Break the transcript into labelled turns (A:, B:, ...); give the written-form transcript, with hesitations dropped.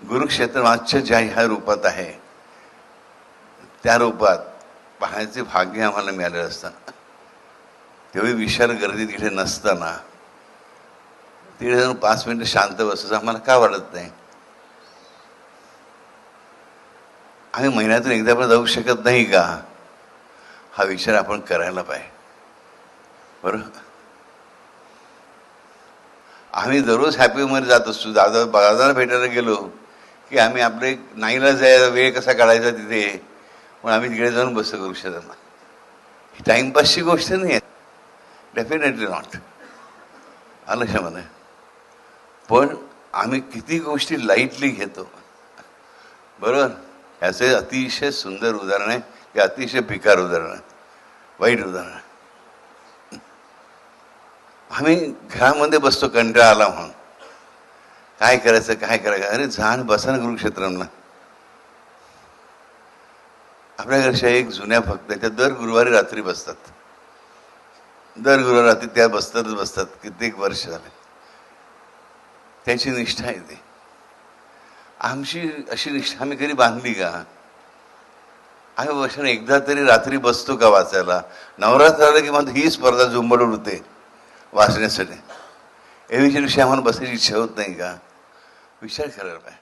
A: गुरुक्षेत्र आजच्या ज्या ह्या रूपात आहे त्या रूपात पाहण्याचे भाग्य आम्हाला मिळालेलं असतं. तेवढी विशाल गर्दी तिथे नसताना तिथे जाऊन 5 मिनिटं शांत बसायचं आम्हाला का वाटत नाही? आम्ही महिन्यातून एकदा पण जाऊ शकत नाही का? हा विचार आपण करायला पाहिजे. बरोबर, आम्ही दररोज हॅपीमध्ये जात असतो. दादाला भेटायला गेलो की आम्ही आपले नाईला जायला वेळ कसा काढायचा तिथे, पण आम्ही तिकडे जाऊन बसतो करू शकत ना. ही टाइमपासची गोष्ट नाही आहे, डेफिनेटली नॉट. आलं क्षमता. पण आम्ही किती गोष्टी लाईटली घेतो. बरोबर, याचे अतिशय सुंदर उदाहरण आहे, की अतिशय बेकार उदाहरण आहे, वाईट उदाहरण आहे. आम्ही घरामध्ये बसतो कंटाळा आला म्हणून, काय करायचं काय करायचं, अरे जाण बसा ना गुरुक्षेत्रांना. आपल्या घरच्या एक जुन्या भक्त त्या दर गुरुवारी रात्री बसतात. दर गुरुवारी रात्री त्या बसतात कित्येक वर्ष झाले. त्याची निष्ठा आहे ती. आमची अशी निष्ठा आम्ही कधी बांधली का? आम्ही वर्षाने एकदा तरी रात्री बसतो का वाचायला? नवरात्र आलं की मग ही स्पर्धा झुंबडून होते वाचण्यासाठी. एवढ्या दिवशी आम्हाला बसायची इच्छा होत नाही का? विचार करायला पाहिजे.